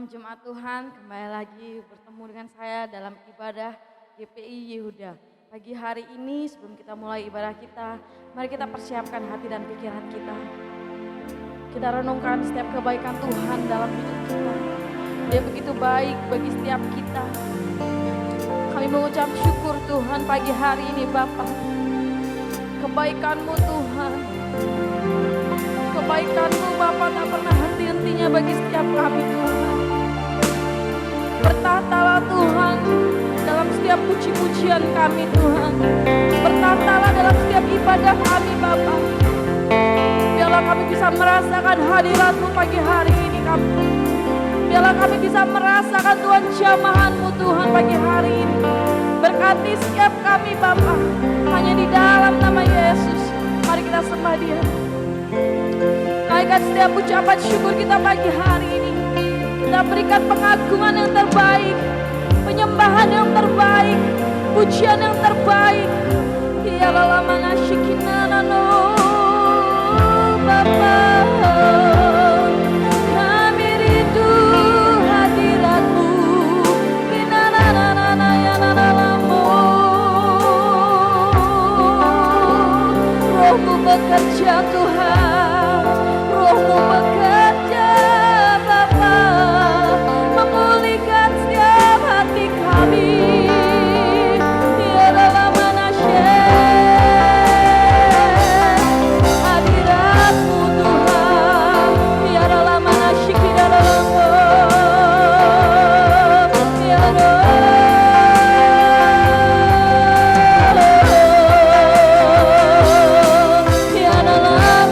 Jemaat Tuhan, kembali lagi bertemu dengan saya dalam ibadah GPI Yehuda. Pagi hari ini sebelum kita mulai ibadah kita, mari kita persiapkan hati dan pikiran kita. Kita renungkan setiap kebaikan Tuhan dalam hidup kita. Dia begitu baik bagi setiap kita. Kami mengucap syukur Tuhan pagi hari ini Bapa. Kebaikan-Mu Tuhan. Kebaikan-Mu Bapa tak pernah henti-hentinya bagi setiap kami Tuhan. Bertahtalah Tuhan dalam setiap puji-pujian kami Tuhan. Bertahtalah dalam setiap ibadah kami Bapa. Biarlah kami bisa merasakan hadirat-Mu pagi hari ini kami. Biarlah kami bisa merasakan Tuhan jamahan-Mu Tuhan pagi hari ini. Berkati setiap kami Bapa. Hanya di dalam nama Yesus. Mari kita sembah Dia. Naikkan setiap ucapan syukur kita pagi hari ini. Kita berikan pengagungan yang terbaik, penyembahan yang terbaik, pujian yang terbaik. Dialah lama nasyikinanano Bapa. Kami rindu hadirat-Mu. Rinananana ya nanalamu. Roh-Mu bekerja Tuhan. Roh-Mu bekerja Bapa, memulihkan setiap hati kami. Dia dalam manasye hadirat-Mu Tuhan. Dia dalam manasye kita dalam-Mu. Dia dalam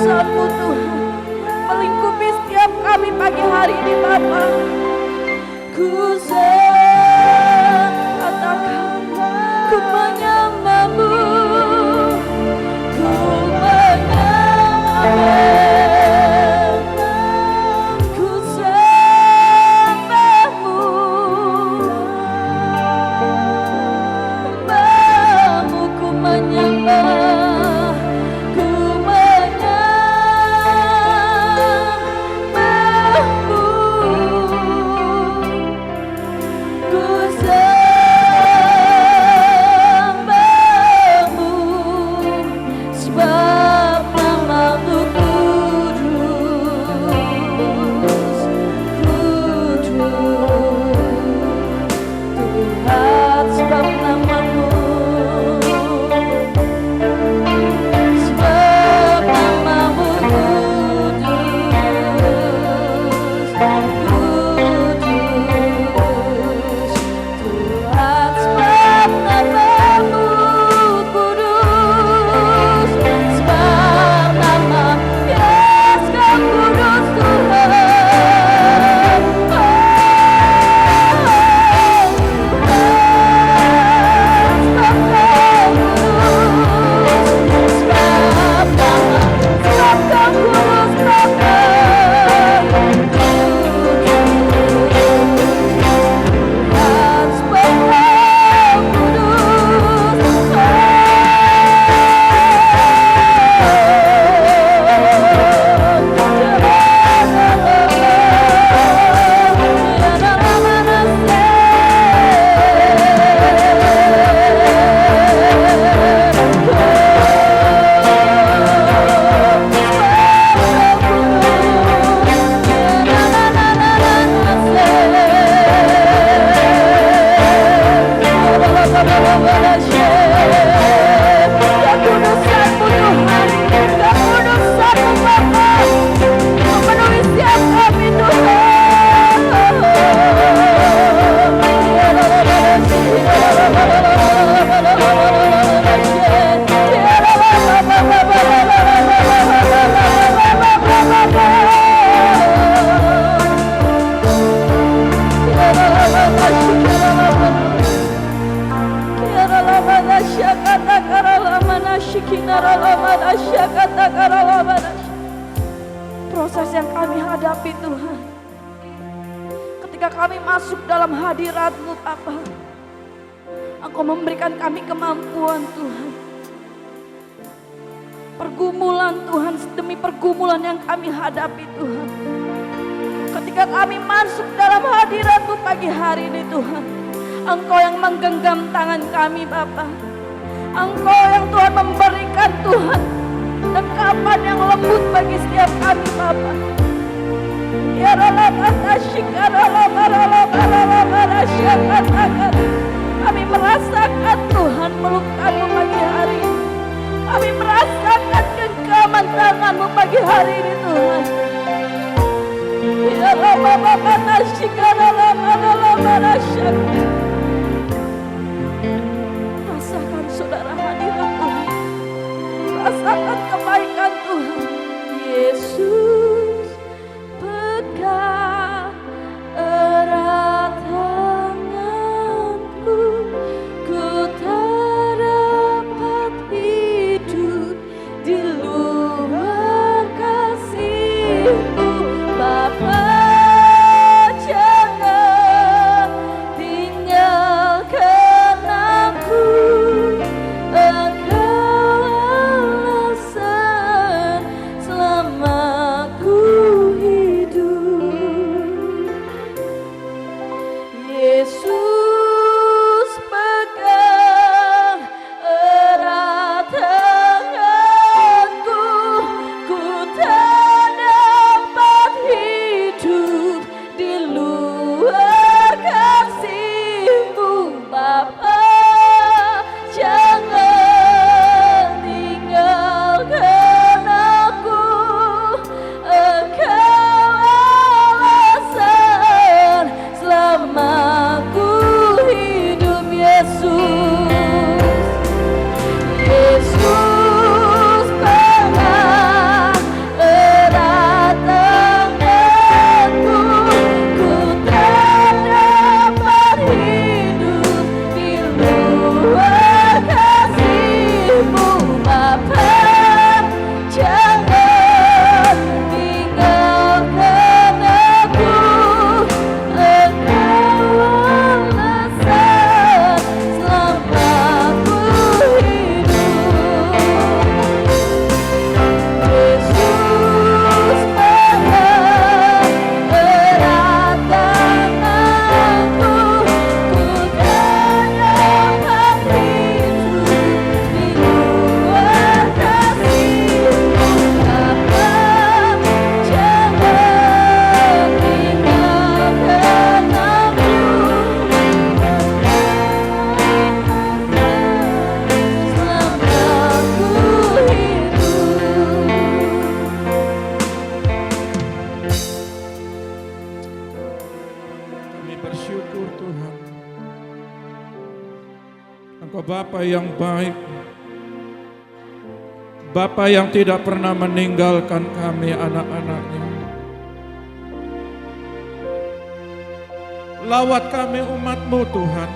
kuasa-Mu Tuhan melingkupi setiap kami pagi hari ini Bapa. Ku katakan, ku menyembah-Mu, ku menyembah-Mu, ku sembah-Mu, sembah-Mu, ku menyembah, ku menyembah-Mu, ku sembah-Mu, sebab nama-Mu kudus, kudus. Tuhan, sebab nama-Mu, sebab nama-Mu kudus, kudus. Tuhan, sebab nama-Mu kudus, sebab nama Yesus Kau kudus Tuhan. Proses yang kami hadapi Tuhan, ketika kami masuk dalam hadirat-Mu Bapa, Engkau memberikan kami kemampuan Tuhan. Pergumulan Tuhan demi pergumulan yang kami hadapi Tuhan, ketika kami masuk dalam hadirat-Mu pagi hari ini Tuhan, Engkau yang menggenggam tangan kami Bapa. Engkau yang Tuhan memberikan Tuhan dekapan yang lembut bagi setiap kami Bapa. Ya kami merasakan Tuhan meluk-Mu pagi hari ini. Kami merasakan genggaman tangan-Mu pagi hari ini Tuhan. Ya rasakan saudara hadirat Tuhan. Rasakan kebaikan Tuhan. Yesus pegang erat bersyukur Tuhan. Engkau Bapa yang baik, Bapa yang tidak pernah meninggalkan kami anak-anaknya. Lawat kami umat-Mu Tuhan.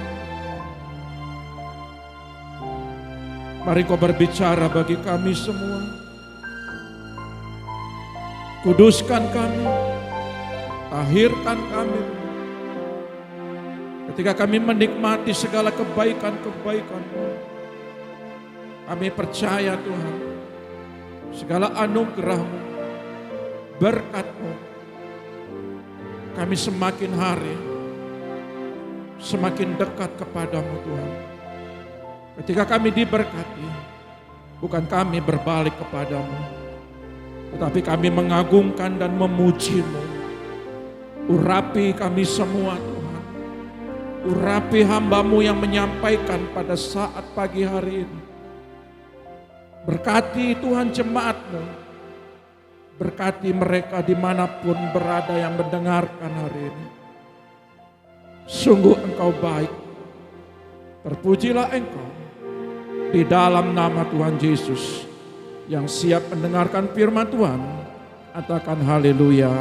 Mari Kau berbicara bagi kami semua. Kuduskan kami, tahirkan kami. Ketika kami menikmati segala kebaikan-kebaikan-Mu, kami percaya Tuhan, segala anugerah-Mu, berkat-Mu, kami semakin hari semakin dekat kepadamu Tuhan. Ketika kami diberkati, bukan kami berbalik kepadamu, tetapi kami mengagungkan dan memuji-Mu. Urapi kami semua Tuhan. Urapi hamba-Mu yang menyampaikan pada saat pagi hari ini. Berkati Tuhan jemaat-Mu. Berkati mereka dimanapun berada yang mendengarkan hari ini. Sungguh Engkau baik. Terpujilah Engkau di dalam nama Tuhan Yesus yang siap mendengarkan firman Tuhan. Katakan haleluya.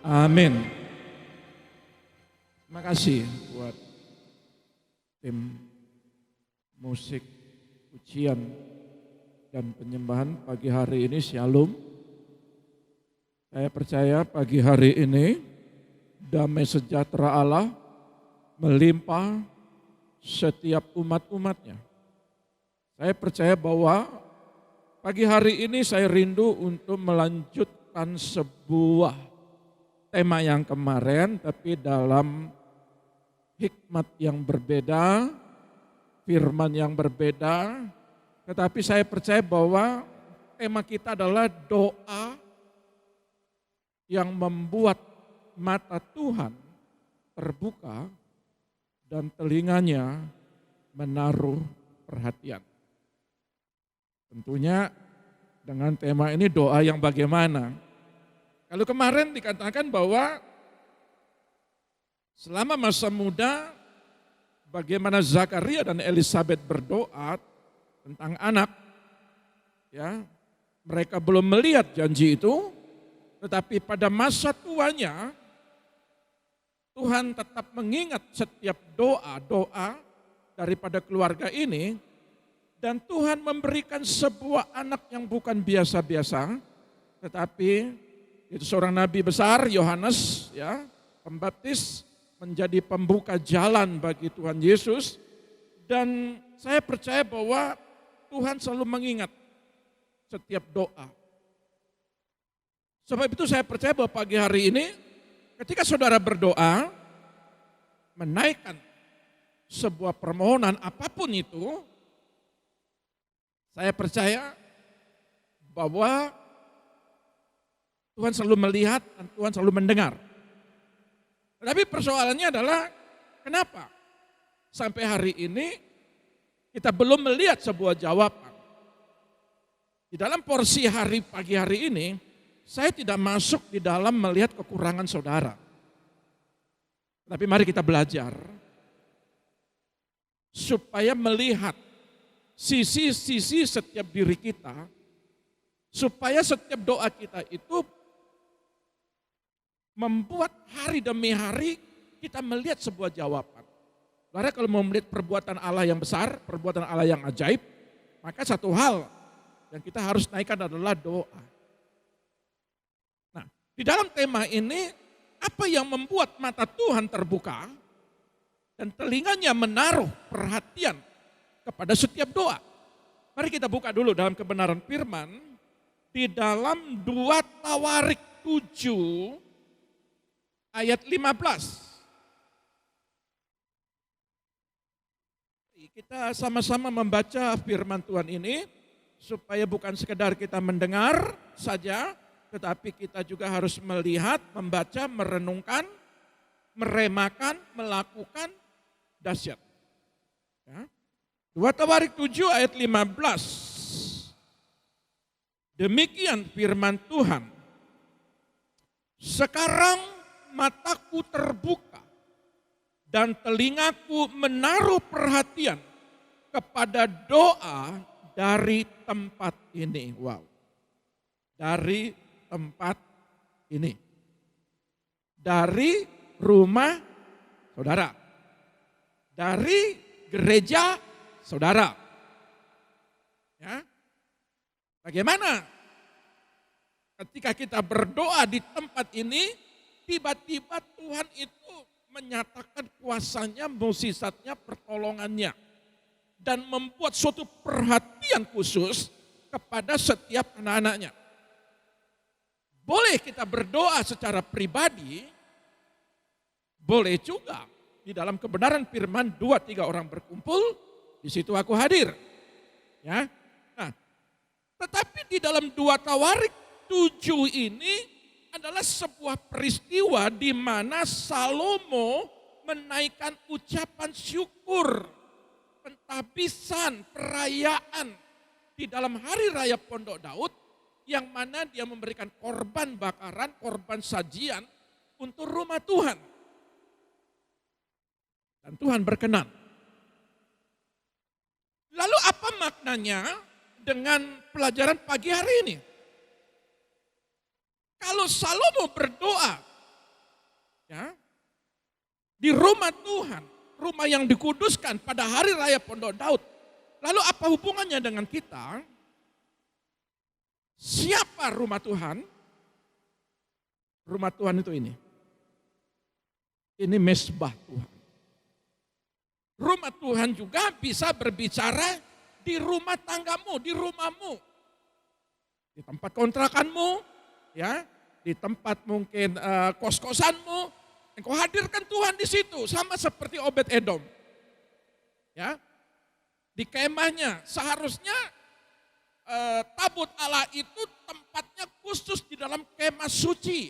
Amin. Terima kasih buat tim musik, pujian, dan penyembahan pagi hari ini. Shalom. Saya percaya pagi hari ini damai sejahtera Allah melimpah setiap umat-umatnya. Saya percaya bahwa pagi hari ini saya rindu untuk melanjutkan sebuah tema yang kemarin, tapi dalam hikmat yang berbeda, firman yang berbeda. Tetapi saya percaya bahwa tema kita adalah doa yang membuat mata Tuhan terbuka dan telinganya menaruh perhatian. Tentunya dengan tema ini doa yang bagaimana? Kalau kemarin dikatakan bahwa selama masa muda bagaimana Zakaria dan Elizabeth berdoa tentang anak, ya, mereka belum melihat janji itu, tetapi pada masa tuanya Tuhan tetap mengingat setiap doa-doa daripada keluarga ini, dan Tuhan memberikan sebuah anak yang bukan biasa-biasa, tetapi itu seorang nabi besar, Yohanes, ya, Pembaptis, menjadi pembuka jalan bagi Tuhan Yesus. Dan saya percaya bahwa Tuhan selalu mengingat setiap doa. Sebab itu saya percaya bahwa pagi hari ini ketika saudara berdoa, menaikkan sebuah permohonan apapun itu, saya percaya bahwa Tuhan selalu melihat dan Tuhan selalu mendengar. Tetapi persoalannya adalah kenapa sampai hari ini kita belum melihat sebuah jawaban. Di dalam porsi hari pagi hari ini, saya tidak masuk di dalam melihat kekurangan saudara. Tapi mari kita belajar supaya melihat sisi-sisi setiap diri kita, supaya setiap doa kita itu membuat hari demi hari kita melihat sebuah jawaban. Karena kalau mau melihat perbuatan Allah yang besar, perbuatan Allah yang ajaib, maka satu hal yang kita harus naikkan adalah doa. Nah, di dalam tema ini, apa yang membuat mata Tuhan terbuka dan telinganya menaruh perhatian kepada setiap doa? Mari kita buka dulu dalam kebenaran firman di dalam 2 Tawarik 7 ayat 15. Kita sama-sama membaca firman Tuhan ini supaya bukan sekedar kita mendengar saja, tetapi kita juga harus melihat, membaca, merenungkan, meremakan, melakukan, dahsyat. Ya. 2 Tawarik 7 ayat 15. Demikian firman Tuhan. Sekarang mataku terbuka dan telingaku menaruh perhatian kepada doa dari tempat ini. Wow. Dari tempat ini. Dari rumah saudara. Dari gereja saudara. Ya. Bagaimana ketika kita berdoa di tempat ini, tiba-tiba Tuhan itu menyatakan kuasanya, mukjizatnya, pertolongannya. Dan membuat suatu perhatian khusus kepada setiap anak-anaknya. Boleh kita berdoa secara pribadi, boleh juga di dalam kebenaran firman 2-3 orang berkumpul, di situ aku hadir. Ya. Nah, tetapi di dalam 2 Tawarik 7 ini adalah sebuah peristiwa di mana Salomo menaikkan ucapan syukur, pentabisan, perayaan di dalam hari raya Pondok Daud, yang mana dia memberikan korban bakaran, korban sajian untuk rumah Tuhan. Dan Tuhan berkenan. Lalu apa maknanya dengan pelajaran pagi hari ini? Kalau Salomo berdoa ya, di rumah Tuhan, rumah yang dikuduskan pada hari raya Pondok Daud, lalu apa hubungannya dengan kita? Siapa rumah Tuhan? Rumah Tuhan itu ini. Ini mesbah Tuhan. Rumah Tuhan juga bisa berbicara di rumah tanggamu, di rumahmu. Di tempat kontrakanmu, ya, di tempat mungkin kos-kosanmu, engkau hadirkan Tuhan di situ, sama seperti Obed Edom. Ya, di kemahnya seharusnya tabut Allah itu tempatnya khusus di dalam kemah suci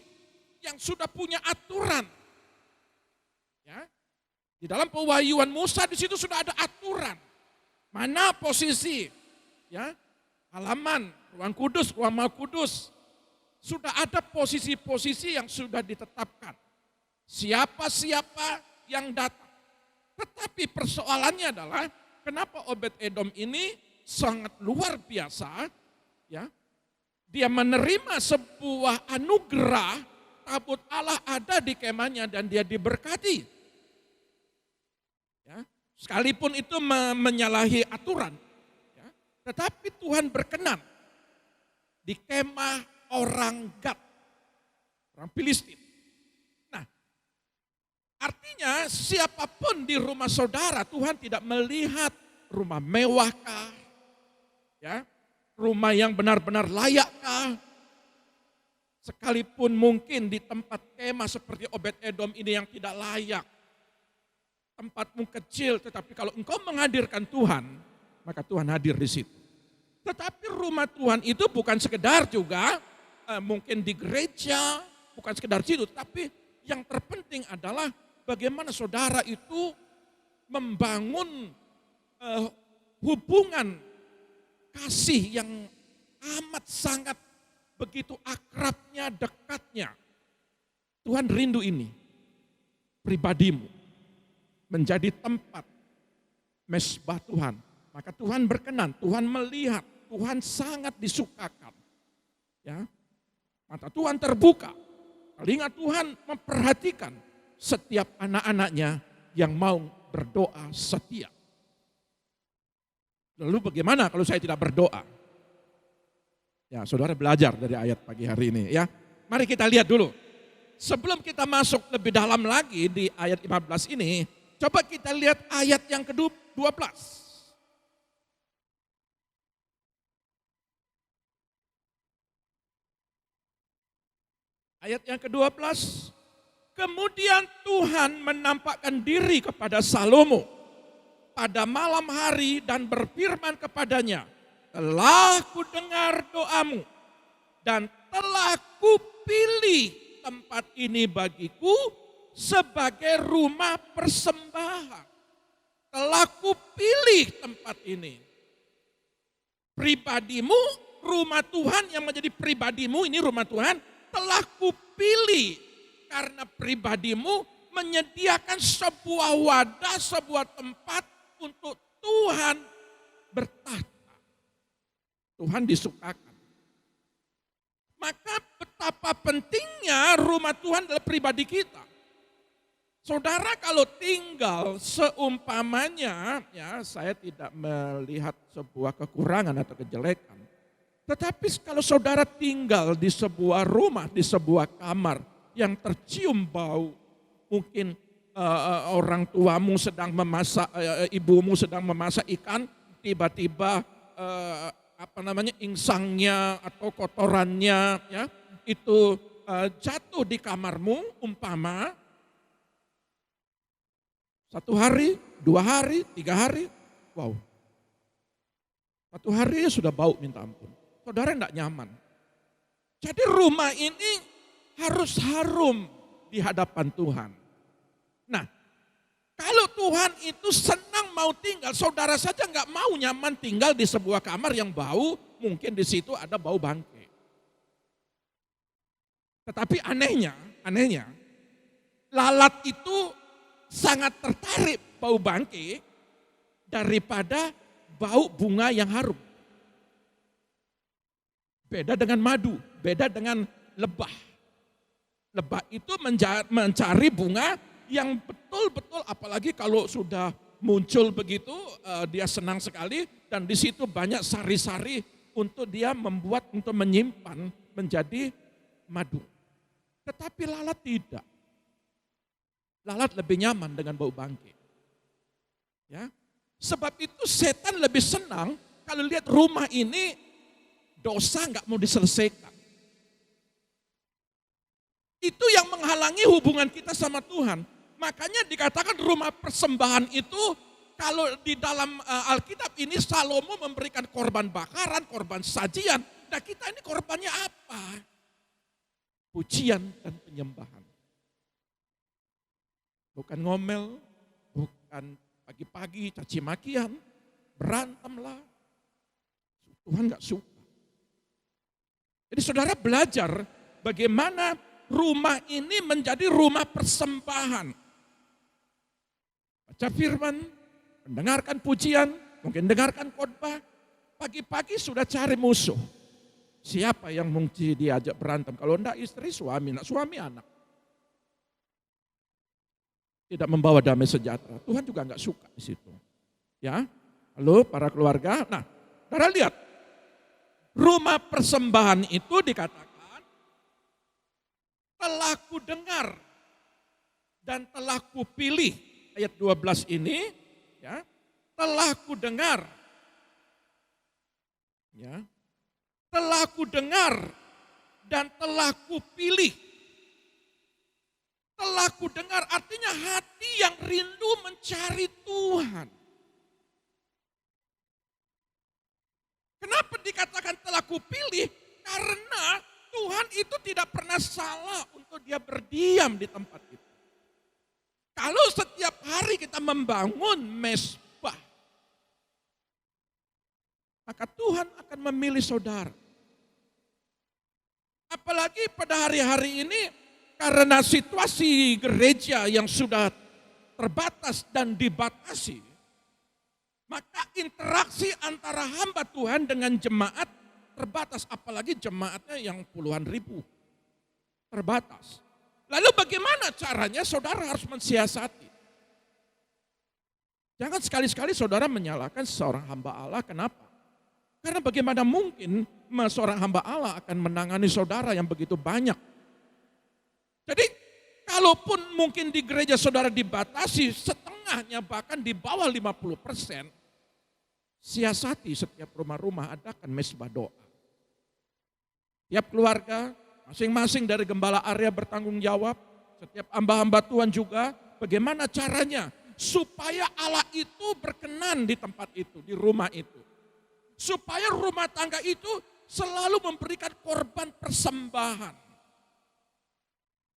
yang sudah punya aturan. Ya, di dalam pewahyuan Musa di situ sudah ada aturan. Mana posisi, ya, halaman, ruang kudus, ruang maha kudus. Sudah ada posisi-posisi yang sudah ditetapkan. Siapa-siapa yang datang. Tetapi persoalannya adalah kenapa Obed Edom ini sangat luar biasa, ya. Dia menerima sebuah anugerah, tabut Allah ada di kemahnya dan dia diberkati. Ya. Sekalipun itu menyalahi aturan, ya. Tetapi Tuhan berkenan di kemah orang Gad, orang Filistin. Nah, artinya siapapun di rumah saudara, Tuhan tidak melihat rumah mewahkah, ya, rumah yang benar-benar layakkah. Sekalipun mungkin di tempat kemah seperti Obed Edom ini yang tidak layak, tempatmu kecil, tetapi kalau engkau menghadirkan Tuhan, maka Tuhan hadir di situ. Tetapi rumah Tuhan itu bukan sekedar juga mungkin di gereja, bukan sekedar situ, tapi yang terpenting adalah bagaimana saudara itu membangun hubungan kasih yang amat sangat begitu akrabnya, dekatnya. Tuhan rindu ini, pribadimu menjadi tempat mesbah Tuhan. Maka Tuhan berkenan, Tuhan melihat, Tuhan sangat disukakan. Ya, mata Tuhan terbuka, telinga Tuhan memperhatikan setiap anak-anaknya yang mau berdoa setia. Lalu bagaimana kalau saya tidak berdoa? Ya, saudara belajar dari ayat pagi hari ini ya. Mari kita lihat dulu. Sebelum kita masuk lebih dalam lagi di ayat 15 ini, coba kita lihat ayat yang ke-12. Ayat yang ke-12, kemudian Tuhan menampakkan diri kepada Salomo pada malam hari dan berfirman kepadanya, telah kudengar doamu dan telah kupilih tempat ini bagiku sebagai rumah persembahan. Telah kupilih tempat ini. Pribadimu, rumah Tuhan yang menjadi pribadimu, ini rumah Tuhan, telah kupilih karena pribadimu menyediakan sebuah wadah, sebuah tempat untuk Tuhan bertahta. Tuhan disukakan. Maka betapa pentingnya rumah Tuhan dalam pribadi kita. Saudara kalau tinggal seumpamanya, ya saya tidak melihat sebuah kekurangan atau kejelekan. Tetapi kalau saudara tinggal di sebuah rumah, di sebuah kamar yang tercium bau, mungkin orang tuamu sedang memasak, ibumu sedang memasak ikan, tiba-tiba insangnya atau kotorannya ya itu jatuh di kamarmu umpama 1 hari, 2 hari, 3 hari, wow. 1 hari sudah bau minta ampun. Saudara tidak nyaman. Jadi rumah ini harus harum di hadapan Tuhan. Nah, kalau Tuhan itu senang mau tinggal, saudara saja nggak mau nyaman tinggal di sebuah kamar yang bau, mungkin di situ ada bau bangke. Tetapi anehnya, lalat itu sangat tertarik bau bangke daripada bau bunga yang harum. Beda dengan madu, beda dengan lebah. Lebah itu mencari bunga yang betul-betul, apalagi kalau sudah muncul begitu, dia senang sekali dan di situ banyak sari-sari untuk dia membuat, untuk menyimpan menjadi madu. Tetapi lalat tidak. Lalat lebih nyaman dengan bau bangke. Ya. Sebab itu setan lebih senang kalau lihat rumah ini dosa nggak mau diselesaikan. Itu yang menghalangi hubungan kita sama Tuhan. Makanya dikatakan rumah persembahan itu, kalau di dalam Alkitab ini Salomo memberikan korban bakaran, korban sajian. Nah kita ini korbannya apa? Pujian dan penyembahan. Bukan ngomel, bukan pagi-pagi caci makian, berantemlah. Tuhan gak suka. Jadi saudara belajar bagaimana rumah ini menjadi rumah persembahan. Baca firman, mendengarkan pujian, mungkin dengarkan khotbah. Pagi-pagi sudah cari musuh. Siapa yang mungkin diajak berantem? Kalau enggak istri, suami, enggak suami, anak. Tidak membawa damai sejahtera. Tuhan juga enggak suka di situ. Ya, lalu para keluarga. Nah, saudara lihat, rumah persembahan itu dikatakan telah ku dengar dan telah ku pilih. Ayat 12 ini, ya, telah ku dengar. Ya, telah ku dengar dan telah ku pilih. Telah ku dengar artinya hati yang rindu mencari Tuhan. Kenapa dikatakan telah ku pilih? Karena Tuhan itu tidak pernah salah untuk dia berdiam di tempat itu. Kalau setiap hari kita membangun mezbah, maka Tuhan akan memilih saudara. Apalagi pada hari-hari ini, karena situasi gereja yang sudah terbatas dan dibatasi, maka interaksi antara hamba Tuhan dengan jemaat terbatas, apalagi jemaatnya yang puluhan ribu. Terbatas. Lalu bagaimana caranya? Saudara harus mensiasati. Jangan sekali-sekali saudara menyalahkan seorang hamba Allah. Kenapa? Karena bagaimana mungkin seorang hamba Allah akan menangani saudara yang begitu banyak. Jadi kalaupun mungkin di gereja saudara dibatasi setengahnya, bahkan di bawah 50%, siasati setiap rumah-rumah adakan mezbah doa. Tiap keluarga, masing-masing dari gembala area bertanggung jawab, setiap hamba-hamba Tuhan juga, bagaimana caranya supaya Allah itu berkenan di tempat itu, di rumah itu. Supaya rumah tangga itu selalu memberikan korban persembahan.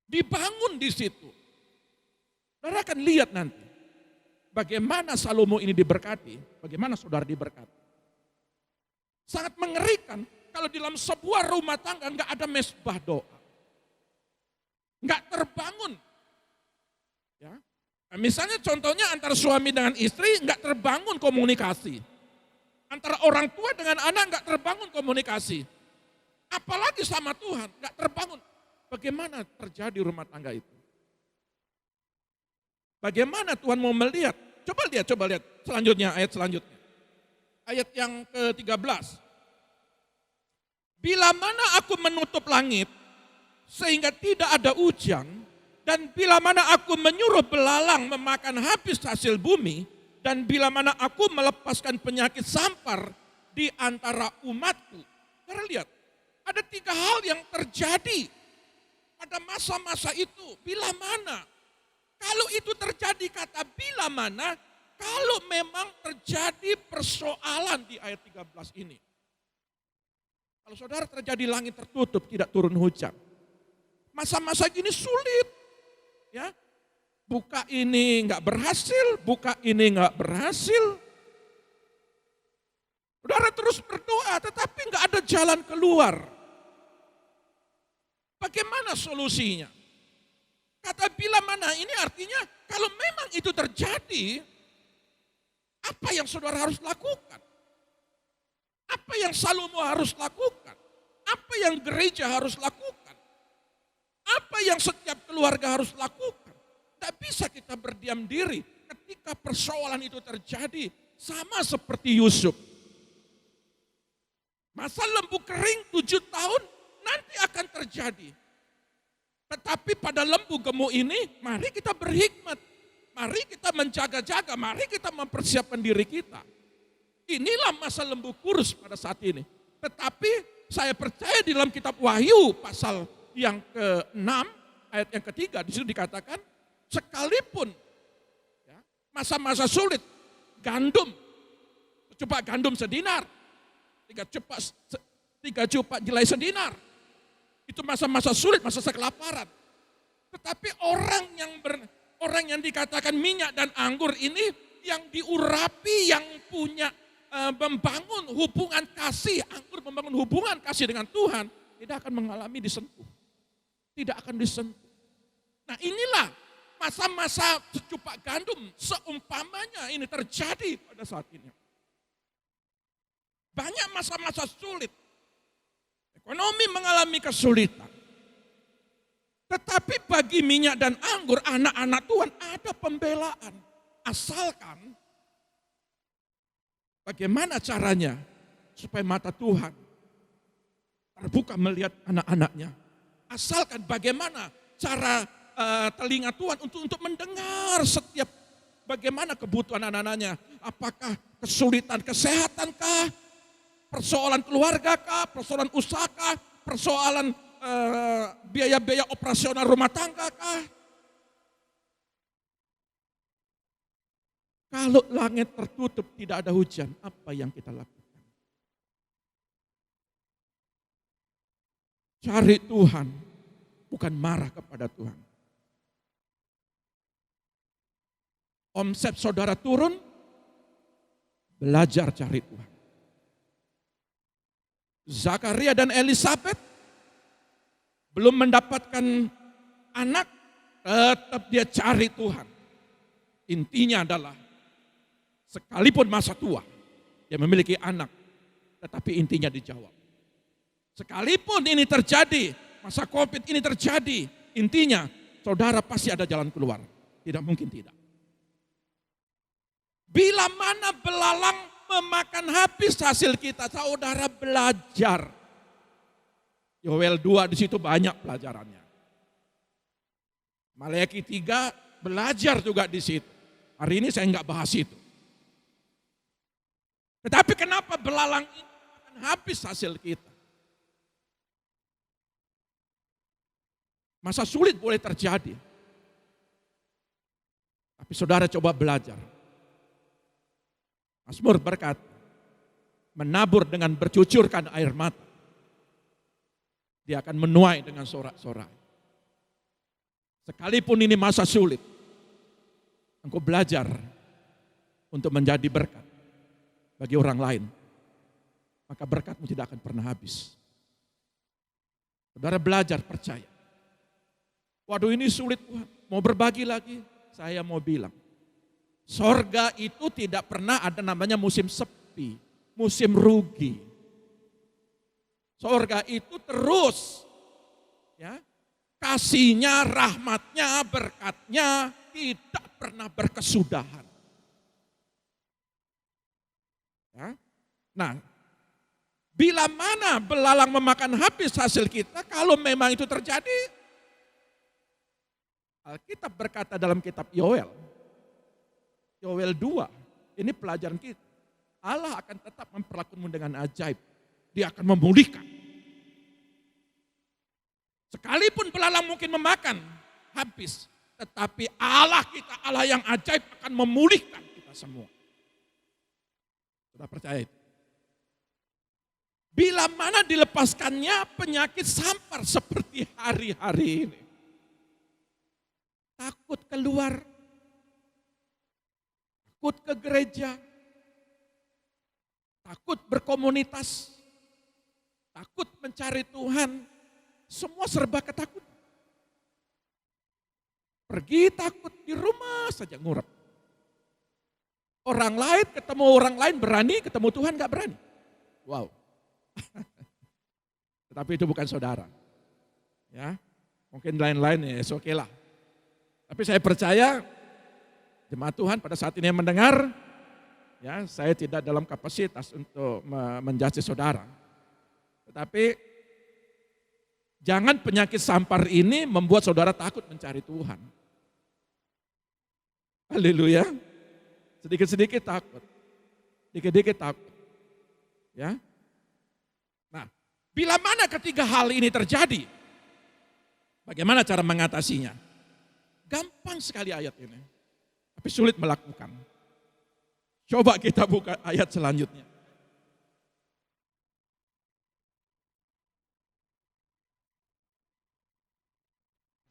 Dibangun di situ. Saudara akan lihat nanti bagaimana Salomo ini diberkati, bagaimana saudara diberkati. Sangat mengerikan kalau di dalam sebuah rumah tangga enggak ada mezbah doa. Enggak terbangun Nah, misalnya contohnya antara suami dengan istri nggak terbangun komunikasi. Antara orang tua dengan anak nggak terbangun komunikasi. Apalagi sama Tuhan, nggak terbangun. Bagaimana terjadi rumah tangga itu? Bagaimana Tuhan mau melihat? Coba lihat selanjutnya, ayat selanjutnya. Ayat yang ke-13. Bila mana aku menutup langit, sehingga tidak ada hujan, dan bila mana aku menyuruh belalang memakan habis hasil bumi, dan bila mana aku melepaskan penyakit sampar di antara umatku. Karena lihat, ada 3 hal yang terjadi pada masa-masa itu. Bila mana? Kalau itu terjadi, kata bila mana, kalau memang terjadi persoalan di ayat 13 ini. Kalau saudara terjadi langit tertutup, tidak turun hujan. Masa-masa gini sulit. Ya, buka ini nggak berhasil, buka ini nggak berhasil. Saudara terus berdoa, tetapi nggak ada jalan keluar. Bagaimana solusinya? Kata bila mana ini artinya kalau memang itu terjadi, apa yang saudara harus lakukan? Apa yang Salomo harus lakukan? Apa yang gereja harus lakukan? Apa yang setiap keluarga harus lakukan? Tidak bisa kita berdiam diri ketika persoalan itu terjadi, sama seperti Yusuf. Masa lembu kering 7 tahun nanti akan terjadi. Tetapi pada lembu gemuk ini, mari kita berhikmat. Mari kita menjaga-jaga, mari kita mempersiapkan diri kita. Inilah masa lembu kurus pada saat ini. Tetapi saya percaya di dalam kitab Wahyu pasal yang ke-6, ayat yang ke-3, di situ dikatakan, sekalipun ya, masa-masa sulit, secupak gandum sedinar, 3 cupak jelai sedinar. Itu masa-masa sulit, masa kelaparan. Tetapi orang yang dikatakan minyak dan anggur ini yang diurapi, yang punya membangun hubungan kasih, anggur membangun hubungan kasih dengan Tuhan, tidak akan mengalami disentuh. Tidak akan disentuh. Nah inilah masa-masa secupak gandum seumpamanya ini terjadi pada saat ini. Banyak masa-masa sulit. Ekonomi mengalami kesulitan. Tetapi bagi minyak dan anggur, anak-anak Tuhan ada pembelaan. Asalkan bagaimana caranya supaya mata Tuhan terbuka melihat anak-anaknya. Asalkan bagaimana cara telinga Tuhan untuk mendengar setiap bagaimana kebutuhan anak-anaknya. Apakah kesulitan kesehatankah, persoalan keluargakah, persoalan usahakah, persoalan biaya-biaya operasional rumah tanggakah. Kalau langit tertutup tidak ada hujan, apa yang kita lakukan? Cari Tuhan, bukan marah kepada Tuhan. Omset saudara turun, belajar cari Tuhan. Zakaria dan Elisabet belum mendapatkan anak, tetap dia cari Tuhan. Intinya adalah sekalipun masa tua, dia memiliki anak, tetapi intinya dijawab. Sekalipun ini terjadi, masa COVID ini terjadi, intinya saudara pasti ada jalan keluar. Tidak mungkin tidak. Bila mana belalang memakan habis hasil kita, saudara belajar. Yoel 2 di situ banyak pelajarannya. Maleakhi 3 belajar juga di situ. Hari ini saya enggak bahas itu. Tetapi kenapa belalang ini akan habis hasil kita? Masa sulit boleh terjadi. Tapi saudara coba belajar. Mazmur berkata, menabur dengan bercucurkan air mata. Dia akan menuai dengan sorak-sorai. Sekalipun ini masa sulit, engkau belajar untuk menjadi berkat bagi orang lain, maka berkatmu tidak akan pernah habis. Saudara belajar percaya. Waduh ini sulit, mau berbagi lagi. saya mau bilang, sorga itu tidak pernah ada namanya musim sepi, musim rugi. Sorga itu terus, ya, kasihnya, rahmatnya, berkatnya tidak pernah berkesudahan. Ya. Nah, bila mana belalang memakan habis hasil kita, kalau memang itu terjadi, Alkitab berkata dalam kitab Yoel 2, ini pelajaran kita. Allah akan tetap memperlakukanmu dengan ajaib. Dia akan memulihkan. Sekalipun belalang mungkin memakan habis, tetapi Allah kita, Allah yang ajaib akan memulihkan kita semua. Sudah percaya itu? Bila mana dilepaskannya penyakit sampar seperti hari-hari ini. Takut keluar, takut ke gereja, takut berkomunitas, takut mencari Tuhan, semua serba ketakutan. Pergi takut, di rumah saja ngurep. Orang lain ketemu orang lain berani, ketemu Tuhan gak berani. Wow. Tetapi itu bukan saudara. Ya, mungkin lain-lain ya, oke lah. Tapi saya percaya jemaat Tuhan pada saat ini yang mendengar, ya, saya tidak dalam kapasitas untuk menjudge saudara. Tetapi jangan penyakit sampar ini membuat saudara takut mencari Tuhan. Haleluya. Sedikit-sedikit takut. Dikit-dikit takut. Ya. Nah, bila mana ketiga hal ini terjadi, bagaimana cara mengatasinya? Gampang sekali ayat ini, tapi sulit melakukan. Coba kita buka ayat selanjutnya.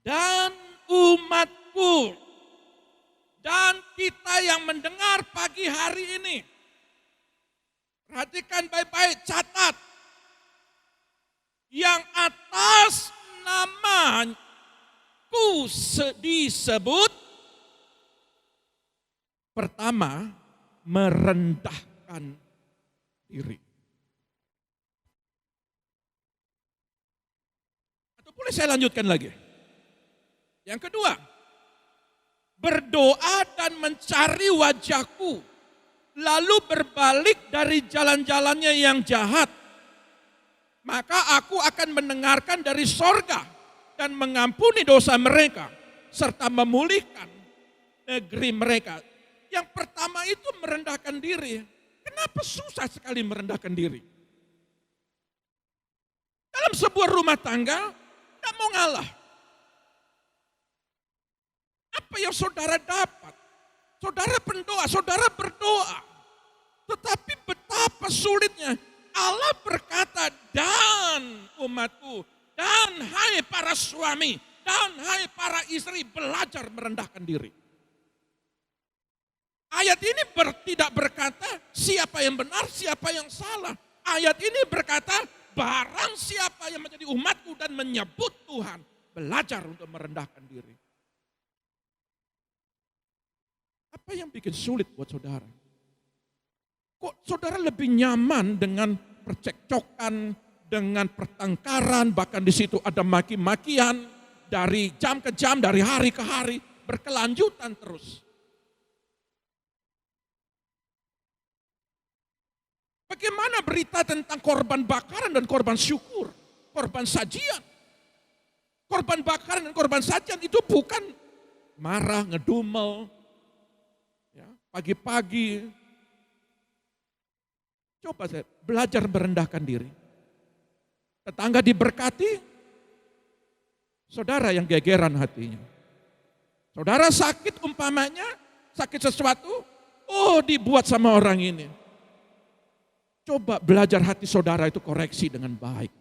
Dan umatku, dan kita yang mendengar pagi hari ini, perhatikan baik-baik, catat. Yang atas namaku disebut, pertama, merendahkan diri. Atau boleh saya lanjutkan lagi. Yang kedua, berdoa dan mencari wajahku, lalu berbalik dari jalan-jalannya yang jahat. Maka aku akan mendengarkan dari sorga dan mengampuni dosa mereka, serta memulihkan negeri mereka. Yang pertama itu merendahkan diri. Kenapa susah sekali merendahkan diri? Dalam sebuah rumah tangga, tidak mau ngalah. Apa yang saudara dapat? Saudara pendoa, saudara berdoa. Tetapi betapa sulitnya. Allah berkata, dan umatku, dan hai para suami, dan hai para istri, belajar merendahkan diri. Ayat ini tidak berkata siapa yang benar, siapa yang salah. Ayat ini berkata barang siapa yang menjadi umatku dan menyebut Tuhan, belajar untuk merendahkan diri. Apa yang bikin sulit buat saudara? Kok saudara lebih nyaman dengan percekcokan, dengan pertengkaran, bahkan di situ ada maki-makian dari jam ke jam, dari hari ke hari, berkelanjutan terus. Bagaimana berita tentang korban bakaran dan korban syukur, korban sajian? Korban bakaran dan korban sajian itu bukan marah, ngedumel, ya, pagi-pagi. Coba saya belajar merendahkan diri. Tetangga diberkati, saudara yang gegeran hatinya. Saudara sakit umpamanya, sakit sesuatu, oh dibuat sama orang ini. Coba belajar hati saudara itu koreksi dengan baik.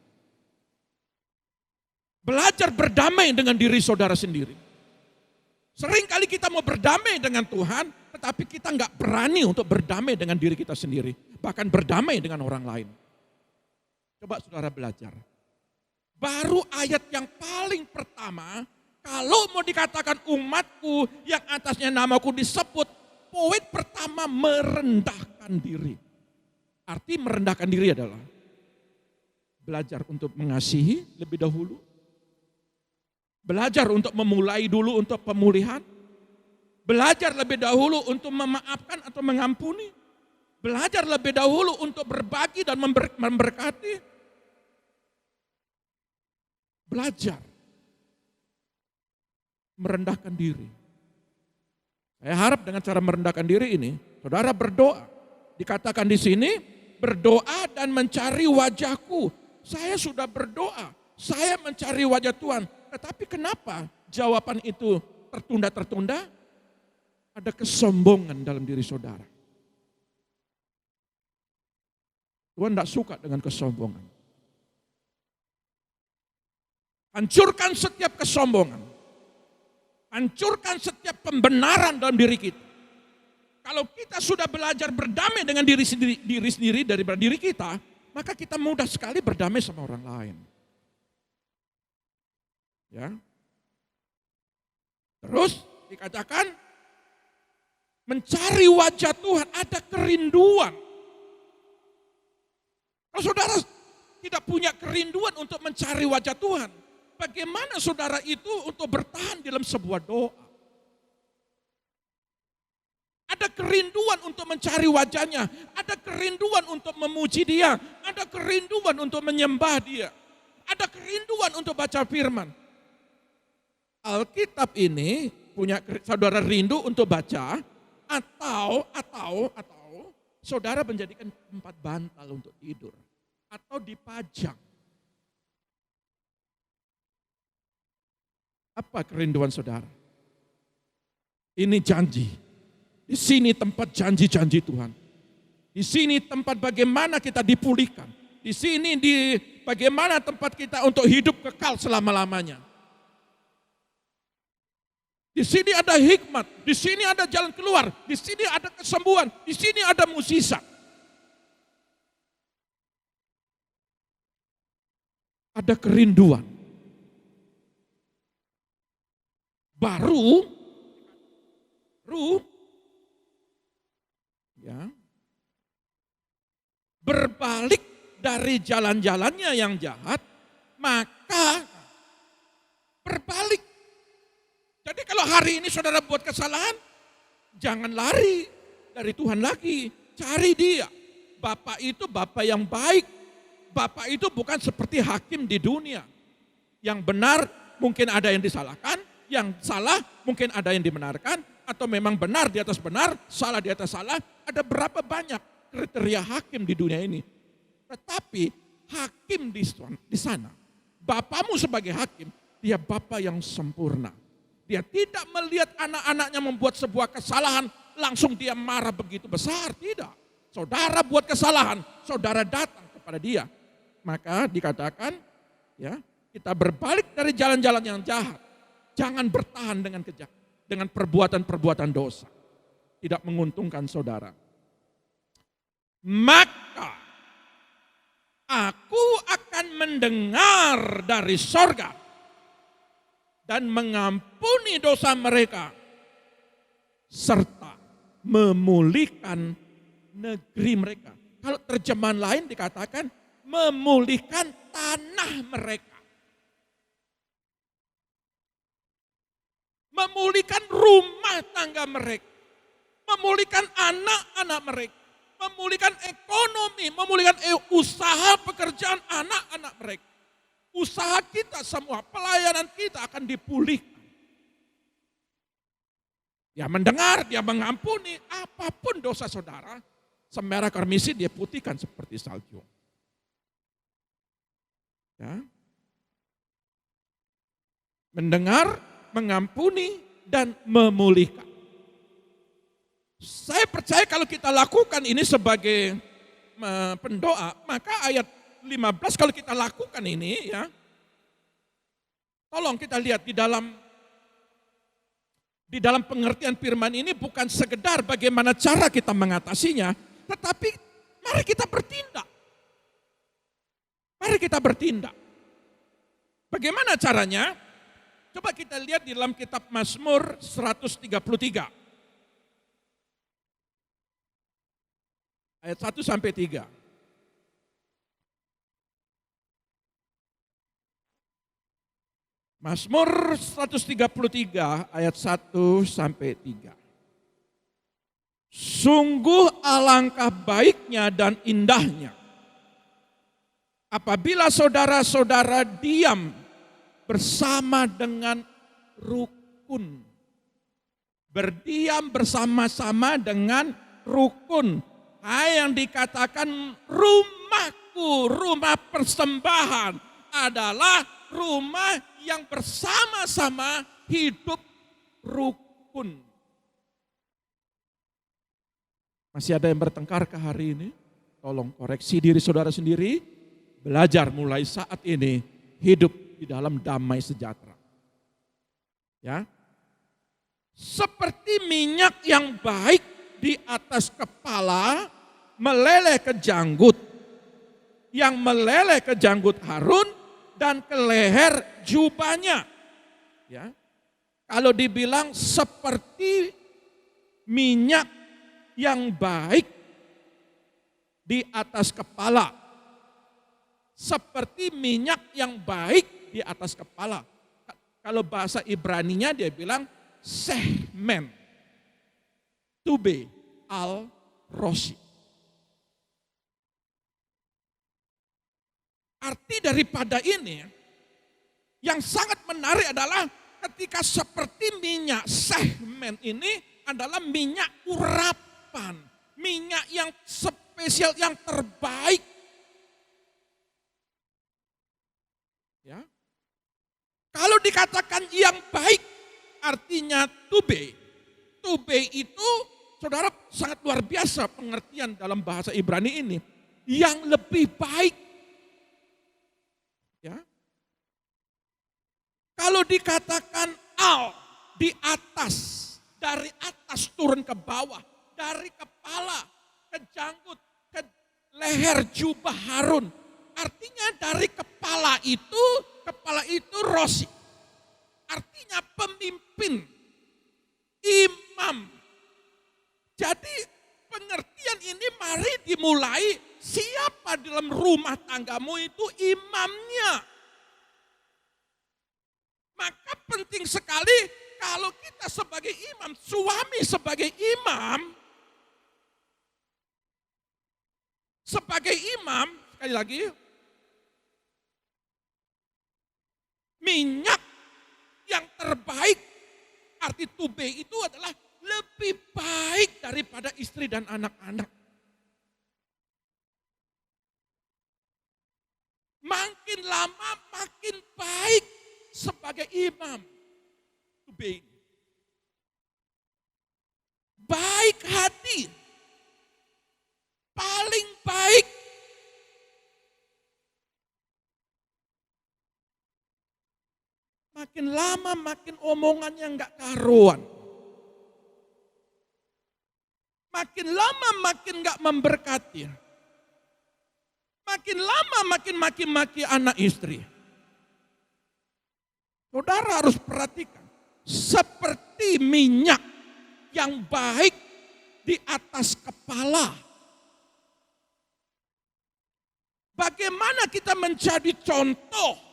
Belajar berdamai dengan diri saudara sendiri. Sering kali kita mau berdamai dengan Tuhan, tetapi kita nggak berani untuk berdamai dengan diri kita sendiri. Bahkan berdamai dengan orang lain. Coba saudara belajar. Baru ayat yang paling pertama, Kalau mau dikatakan umatku yang atasnya namaku disebut, poin pertama merendahkan diri. Arti merendahkan diri adalah belajar untuk mengasihi lebih dahulu. Belajar untuk memulai dulu untuk pemulihan. Belajar lebih dahulu untuk memaafkan atau mengampuni. Belajar lebih dahulu untuk berbagi dan memberkati. Belajar merendahkan diri. Saya harap dengan cara merendahkan diri ini, saudara berdoa. Dikatakan di sini, berdoa dan mencari wajahku. Saya sudah berdoa, saya mencari wajah Tuhan. Tetapi kenapa jawaban itu tertunda-tertunda? Ada kesombongan dalam diri saudara. Tuhan tidak suka dengan kesombongan. Hancurkan setiap kesombongan. Hancurkan setiap pembenaran dalam diri kita. Kalau kita sudah belajar berdamai dengan diri sendiri daripada diri kita, maka kita mudah sekali berdamai sama orang lain. Ya. Terus dikatakan mencari wajah Tuhan, ada kerinduan. Kalau saudara tidak punya kerinduan untuk mencari wajah Tuhan, bagaimana saudara itu untuk bertahan dalam sebuah doa? Ada kerinduan untuk mencari wajahnya, ada kerinduan untuk memuji dia, ada kerinduan untuk menyembah dia, ada kerinduan untuk baca firman. Alkitab ini punya saudara rindu untuk baca atau saudara menjadikan tempat bantal untuk tidur atau dipajang. Apa kerinduan saudara? Ini janji. Di sini tempat janji-janji Tuhan. Di sini tempat bagaimana kita dipulihkan. Di sini bagaimana tempat kita untuk hidup kekal selama-lamanya. Di sini ada hikmat, di sini ada jalan keluar, di sini ada kesembuhan, di sini ada mukjizat. Ada kerinduan. Baru ya, berbalik dari jalan-jalannya yang jahat, maka berbalik. Jadi kalau hari ini saudara buat kesalahan, jangan lari dari Tuhan lagi, cari dia. Bapak itu Bapak yang baik, Bapak itu bukan seperti hakim di dunia. Yang benar mungkin ada yang disalahkan, yang salah mungkin ada yang dibenarkan, atau memang benar di atas benar, salah di atas salah. Ada berapa banyak kriteria hakim di dunia ini. Tetapi hakim di sana, Bapamu sebagai hakim, dia Bapa yang sempurna. Dia tidak melihat anak-anaknya membuat sebuah kesalahan, langsung dia marah begitu besar. Tidak. Saudara buat kesalahan, saudara datang kepada dia. Maka dikatakan, ya, kita berbalik dari jalan-jalan yang jahat. Jangan bertahan dengan perbuatan-perbuatan dosa. Tidak menguntungkan saudara. Maka aku akan mendengar dari sorga dan mengampuni dosa mereka serta memulihkan negeri mereka. Kalau terjemahan lain dikatakan memulihkan tanah mereka. Memulihkan rumah tangga mereka, memulihkan anak-anak mereka, memulihkan ekonomi, memulihkan usaha pekerjaan anak-anak mereka. Usaha kita semua, pelayanan kita akan dipulihkan. Dia mendengar, dia mengampuni apapun dosa saudara, semerah kermisi dia putihkan seperti salju. Ya. Mendengar, mengampuni, dan memulihkan. Saya percaya kalau kita lakukan ini sebagai pendoa, maka ayat 15 kalau kita lakukan ini, ya, tolong kita lihat di dalam pengertian firman ini bukan sekedar bagaimana cara kita mengatasinya, tetapi mari kita bertindak. Mari kita bertindak. Bagaimana caranya? Coba kita lihat di dalam kitab Mazmur 133. Ayat 1 sampai 3. Mazmur 133 ayat 1 sampai 3. Sungguh alangkah baiknya dan indahnya apabila saudara-saudara diam bersama dengan rukun. Berdiam bersama-sama dengan rukun. Yang dikatakan rumahku, rumah persembahan adalah rumah yang bersama-sama hidup rukun. Masih ada yang bertengkar ke hari ini? Tolong koreksi diri saudara sendiri. Belajar mulai saat ini hidup di dalam damai sejahtera. Ya. Seperti minyak yang baik di atas kepala meleleh ke janggut. Yang meleleh ke janggut Harun dan ke leher jubahnya. Ya. Kalau dibilang seperti minyak yang baik di atas kepala. Seperti minyak yang baik di atas kepala. Kalau bahasa Ibraninya dia bilang sehmen. Tube al rosi. Arti daripada ini yang sangat menarik adalah ketika seperti minyak sehmen ini adalah minyak urapan, minyak yang spesial, yang terbaik. Ya. Kalau dikatakan yang baik artinya tube. Tube itu saudara sangat luar biasa pengertian dalam bahasa Ibrani ini. Yang lebih baik. Ya. Kalau dikatakan al di atas, dari atas turun ke bawah, dari kepala ke janggut, ke leher jubah Harun. Artinya dari kepala itu rosi. Artinya pemimpin, imam. Jadi pengertian ini mari dimulai, siapa dalam rumah tanggamu itu imamnya. Maka penting sekali kalau kita sebagai imam, suami sebagai imam, sekali lagi, minyak yang terbaik, arti tube itu adalah lebih baik daripada istri dan anak-anak. Makin lama makin baik sebagai imam. Tube. Baik hati. Paling baik. Makin lama makin omongannya enggak karuan. Makin lama makin enggak memberkati. Makin lama makin maki-maki anak istri. Saudara harus perhatikan. Seperti minyak yang baik di atas kepala. Bagaimana kita menjadi contoh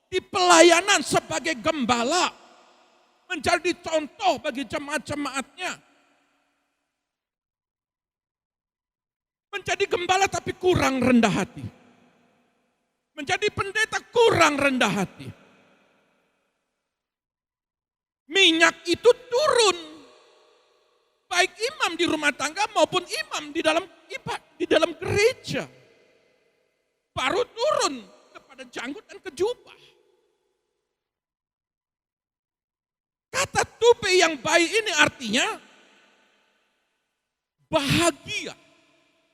di pelayanan sebagai gembala. Menjadi contoh bagi jemaat-jemaatnya. Menjadi gembala tapi kurang rendah hati. Menjadi pendeta kurang rendah hati. Minyak itu turun. Baik imam di rumah tangga maupun imam di dalam gereja. Baru turun kepada janggut dan ke jubah. Kata tube yang baik ini artinya bahagia.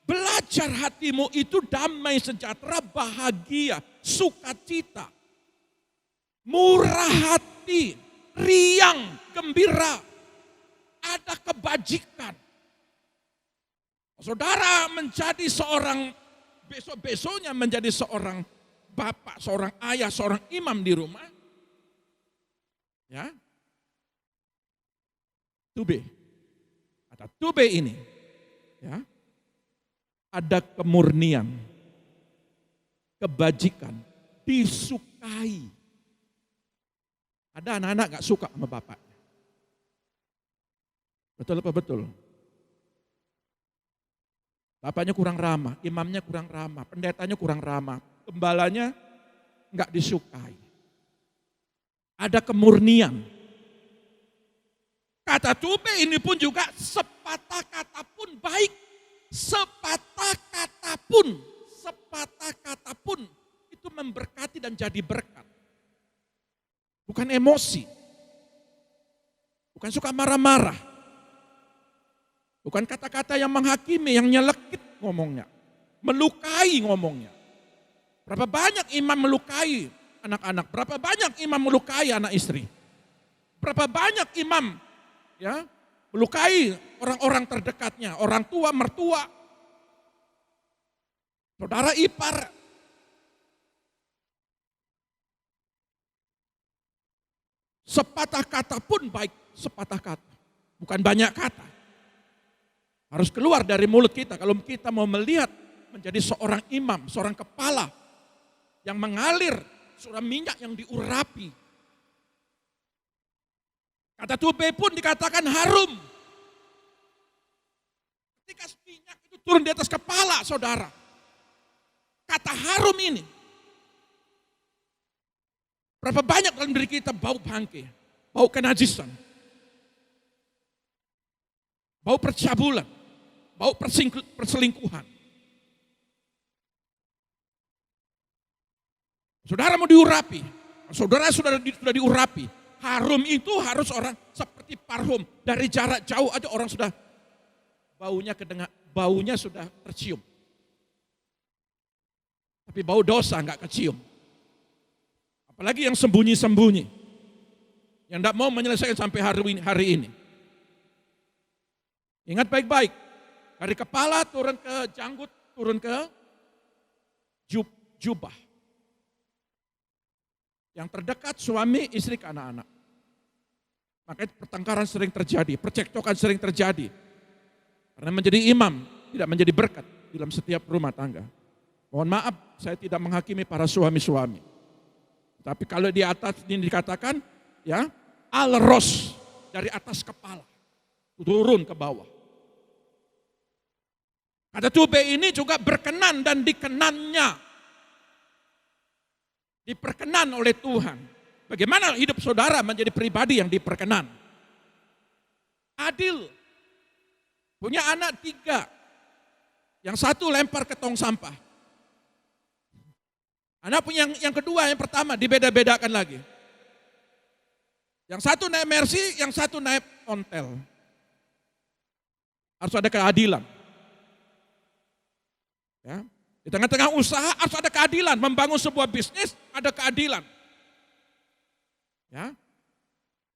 Belajar hatimu itu damai sejahtera, bahagia, sukacita, murah hati, riang, gembira, ada kebajikan. Saudara menjadi seorang, besok-besoknya menjadi seorang bapak, seorang ayah, seorang imam di rumah. Ya. Tube. Ada tube ini. Ya. Ada kemurnian, kebajikan, disukai. Ada anak-anak gak suka sama bapaknya. Betul apa betul? Bapaknya kurang ramah, imamnya kurang ramah, pendetanya kurang ramah, gembalanya gak disukai. Ada kemurnian. Kata tube ini pun juga sepatah kata pun baik. Sepatah kata pun itu memberkati dan jadi berkat. Bukan emosi. Bukan suka marah-marah. Bukan kata-kata yang menghakimi, yang nyelekit ngomongnya. Melukai ngomongnya. Berapa banyak imam melukai anak-anak, berapa banyak imam melukai anak istri. Berapa banyak imam ya melukai orang-orang terdekatnya, orang tua, mertua, saudara ipar. Sepatah kata pun baik, sepatah kata. Bukan banyak kata. Harus keluar dari mulut kita kalau kita mau melihat menjadi seorang imam, seorang kepala yang mengalir surah minyak yang diurapi. Kata tube pun dikatakan harum. Ketika minyak itu turun di atas kepala saudara. Kata harum ini. Berapa banyak dalam diri kita bau bangke, bau kenajisan, bau percabulan, bau perselingkuhan. Saudara mau diurapi, saudara sudah diurapi. Harum itu harus orang seperti parfum. Dari jarak jauh aja orang sudah baunya sudah tercium. Tapi bau dosa enggak kecium. Apalagi yang sembunyi-sembunyi. Yang enggak mau menyelesaikan sampai hari ini. Ingat baik-baik. Dari kepala turun ke janggut, turun ke jubah. Yang terdekat suami, istri, ke anak-anak. Makanya pertengkaran sering terjadi, percekcokan sering terjadi. Karena menjadi imam tidak menjadi berkat dalam setiap rumah tangga. Mohon maaf, saya tidak menghakimi para suami-suami. Tapi kalau di atas ini dikatakan, ya, al-ros, dari atas kepala, turun ke bawah. Kata tube ini juga berkenan dan dikenannya. Diperkenan oleh Tuhan. Bagaimana hidup saudara menjadi pribadi yang diperkenan? Adil. Punya anak 3. Yang satu lempar ke tong sampah. Anak punya yang kedua, yang pertama dibeda-bedakan lagi. Yang satu naik Mercy, yang satu naik ontel. Harus ada keadilan. Ya. Di tengah-tengah usaha harus ada keadilan. Membangun sebuah bisnis ada keadilan. Ya.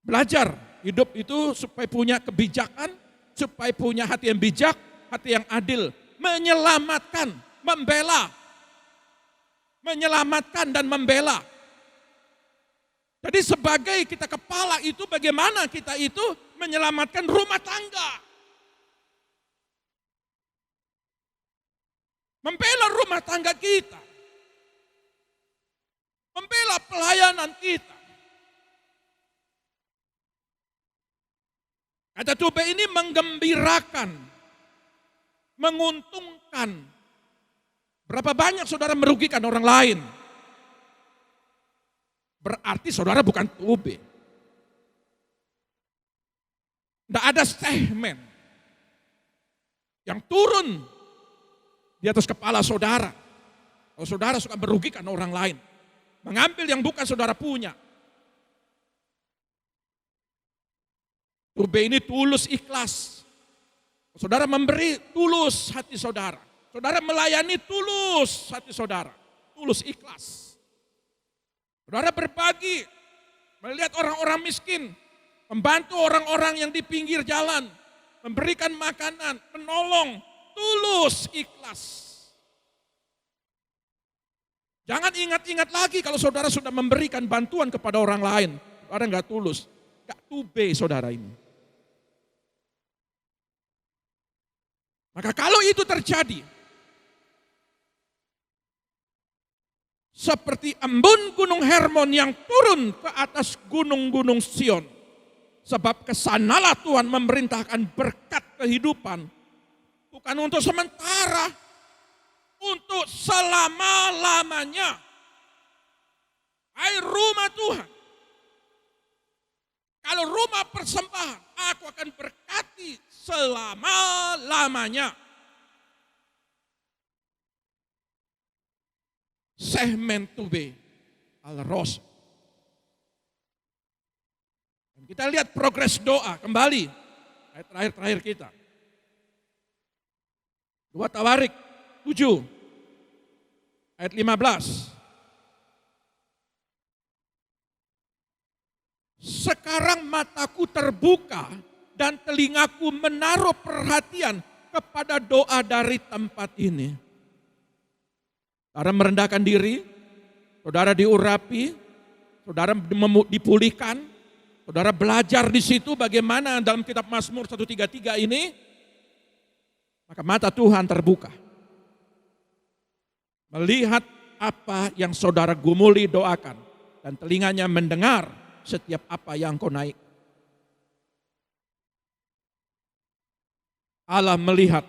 Belajar hidup itu supaya punya kebijakan, supaya punya hati yang bijak, hati yang adil. Menyelamatkan, membela. Menyelamatkan dan membela. Jadi sebagai kita kepala itu bagaimana kita itu menyelamatkan rumah tangga. Membela rumah tangga kita. Membela pelayanan kita. Kata tube ini menggembirakan, menguntungkan. Berapa banyak saudara merugikan orang lain? Berarti saudara bukan tube. Tidak ada segmen yang turun di atas kepala saudara. Kalau saudara suka merugikan orang lain, mengambil yang bukan saudara punya. Tube ini tulus ikhlas. Saudara memberi tulus hati saudara. Saudara melayani tulus hati saudara. Tulus ikhlas. Saudara berbagi. Melihat orang-orang miskin. Membantu orang-orang yang di pinggir jalan. Memberikan makanan. Menolong. Tulus ikhlas. Jangan ingat-ingat lagi kalau saudara sudah memberikan bantuan kepada orang lain. saudara nggak tulus, nggak tube saudara ini. Maka kalau itu terjadi, seperti embun gunung Hermon yang turun ke atas gunung-gunung Sion. Sebab kesanalah Tuhan memerintahkan berkat kehidupan. Bukan untuk sementara, untuk selama-lamanya. Hai rumah Tuhan, kalau rumah persembahan, aku akan berkati selama-lamanya. Segmen 2B Al-Ros. Kita lihat progres doa kembali. Ayat terakhir kita. 2 Tawarik 7 ayat 15. Sekarang mataku terbuka dan telingaku menaruh perhatian kepada doa dari tempat ini. Saudara merendahkan diri, saudara diurapi, saudara dipulihkan, saudara belajar di situ bagaimana dalam kitab Mazmur 133 ini, maka mata Tuhan terbuka. Melihat apa yang saudara gumuli doakan, dan telinganya mendengar setiap apa yang kau naik. Allah melihat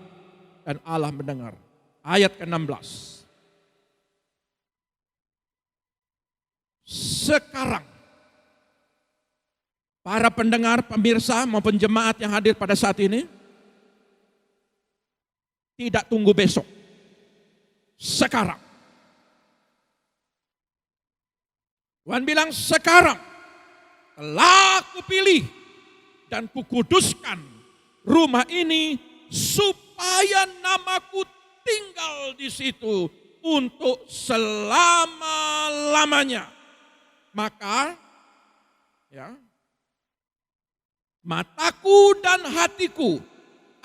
dan Allah mendengar. Ayat ke-16. Sekarang, para pendengar, pemirsa maupun jemaat yang hadir pada saat ini, tidak tunggu besok. Sekarang. Tuhan bilang sekarang telah kupilih dan kukuduskan rumah ini supaya namaku tinggal di situ untuk selama-lamanya. Maka ya, mataku dan hatiku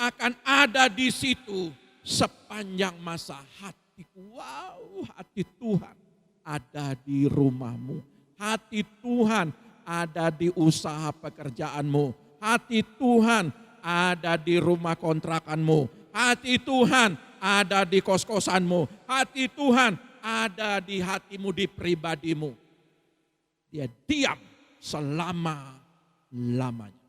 akan ada di situ sepanjang masa hatiku. Wow, hati Tuhan ada di rumahmu. Hati Tuhan ada di usaha pekerjaanmu. Hati Tuhan ada di rumah kontrakanmu. Hati Tuhan ada di kos-kosanmu. Hati Tuhan ada di hatimu, di pribadimu. Dia diam selama-lamanya.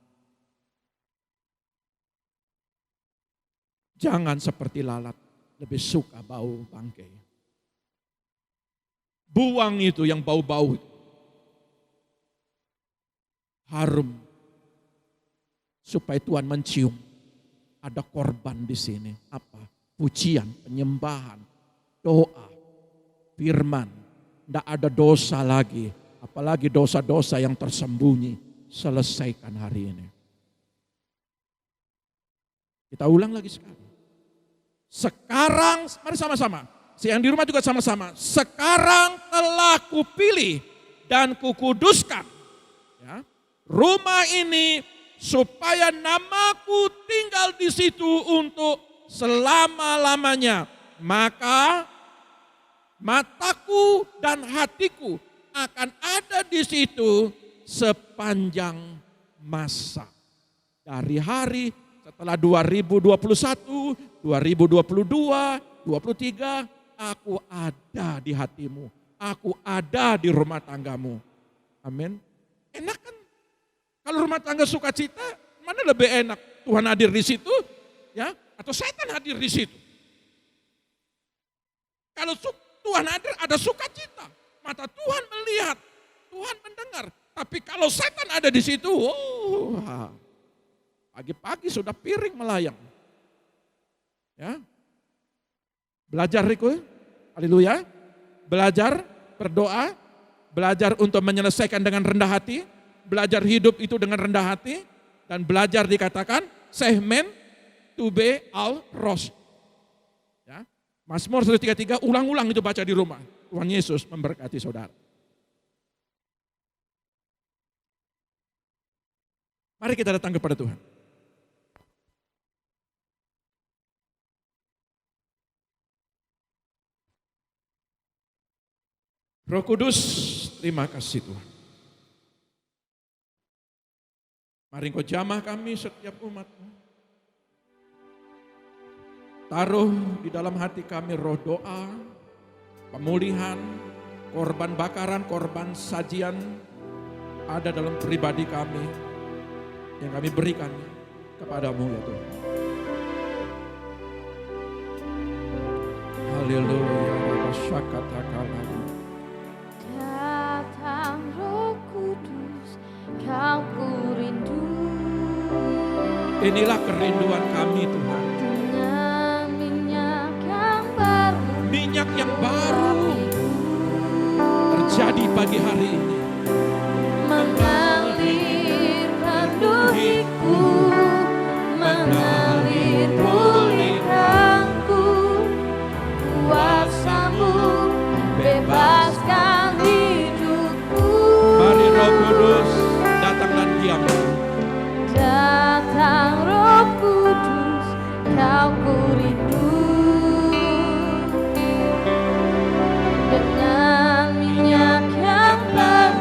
Jangan seperti lalat, lebih suka bau bangkai. Buang itu yang bau-bau. Harum. Supaya Tuhan mencium. Ada korban di sini. Apa? Pujian, penyembahan, doa, firman. Tidak ada dosa lagi. Apalagi dosa-dosa yang tersembunyi. Selesaikan hari ini. Kita ulang lagi sekali. Sekarang, mari sama-sama. Yang di rumah juga sama-sama. Sekarang telah kupilih dan kukuduskan. Ya, rumah ini supaya namaku tinggal di situ untuk selama-lamanya. Maka mataku dan hatiku akan ada di situ sepanjang masa. Dari hari setelah 2021, 2022, 2023, aku ada di hatimu. Aku ada di rumah tanggamu. Amin. Enak kan? Kalau rumah tangga sukacita, mana lebih enak? Tuhan hadir di situ, ya, atau setan hadir di situ? Kalau Tuhan hadir, ada sukacita. Mata Tuhan melihat, Tuhan mendengar. Tapi kalau setan ada di situ, pagi-pagi sudah piring melayang. Ya, belajar Riko, haleluya. Belajar berdoa, belajar untuk menyelesaikan dengan rendah hati, belajar hidup itu dengan rendah hati, dan belajar dikatakan segmen 2B Al-Ros. Ya, Mazmur 133 ulang-ulang itu baca di rumah. Tuhan Yesus memberkati saudara. Mari kita datang kepada Tuhan. Roh Kudus, terima kasih Tuhan. Mari Engkau jamah kami setiap umat-Mu. Taruh di dalam hati kami roh doa, pemulihan, korban bakaran, korban sajian ada dalam pribadi kami yang kami berikan kepada-Mu ya Tuhan. Haleluya. Datang Roh Kudus, Kau ku rindu. Inilah kerinduan kami Tuhan. Dengan minyak yang baru, Minyak yang baru terjadi pagi hari ini. mengalir penuhiku, mengalir pulihkanku. Kuasa-Mu bebaskan hidupku. Mari Roh Kudus datang dan diam. Datang Roh Kudus, Kau ku rindu. Dengan minyak yang baru,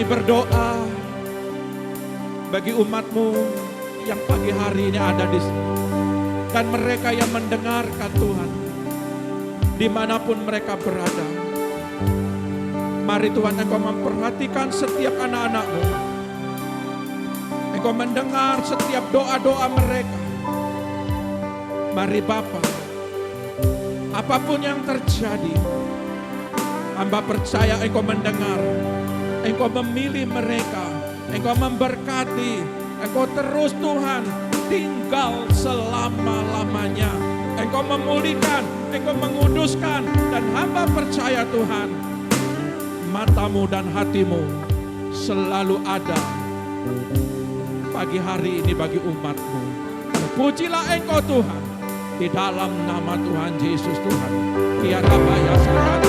Kami berdoa bagi umat-Mu yang pagi hari ini ada di sini. Dan mereka yang mendengarkan Tuhan, dimanapun mereka berada. Mari Tuhan, Engkau memperhatikan setiap anak-anak-Mu. Engkau mendengar setiap doa-doa mereka. Mari Bapa, apapun yang terjadi, hamba percaya Engkau mendengar. Engkau memilih mereka, Engkau memberkati, Engkau terus Tuhan tinggal selama-lamanya. Engkau memulihkan, Engkau menguduskan, dan hamba percaya Tuhan, matamu dan hatimu selalu ada pagi hari ini bagi umatmu. Terpujilah Engkau Tuhan, di dalam nama Tuhan Yesus Tuhan. Ya Rabba ya Sarat.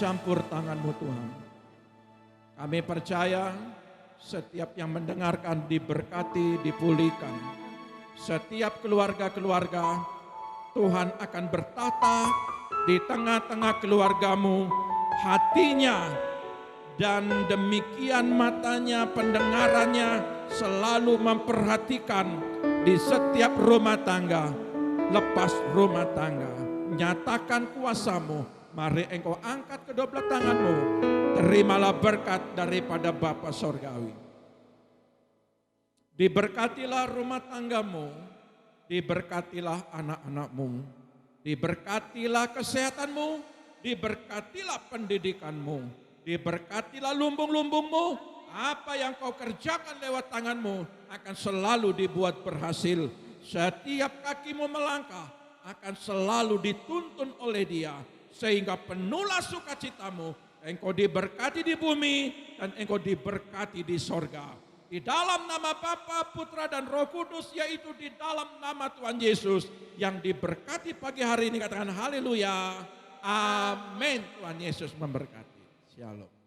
Campur tangan-Mu Tuhan. Kami percaya setiap yang mendengarkan diberkati, dipulihkan. Setiap keluarga-keluarga Tuhan akan bertata di tengah-tengah keluargamu, hatinya dan demikian matanya, pendengarannya selalu memperhatikan di setiap rumah tangga, lepas rumah tangga. Nyatakan kuasa-Mu. Mari Engkau angkat kedua belah tangan-Mu. Terimalah berkat daripada Bapa Sorgawi. Diberkatilah rumah tanggamu. Diberkatilah anak-anak-Mu. Diberkatilah kesehatanmu. Diberkatilah pendidikanmu. Diberkatilah lumbung-lumbungmu. Apa yang kau kerjakan lewat tanganmu akan selalu dibuat berhasil. Setiap kakimu melangkah akan selalu dituntun oleh Dia. Sehingga penuhlah sukacitamu, Engkau diberkati di bumi dan Engkau diberkati di sorga. Di dalam nama Bapa, Putra dan Roh Kudus, yaitu di dalam nama Tuhan Yesus yang diberkati pagi hari ini, katakan haleluya, amin. Tuhan Yesus memberkati. Shalom.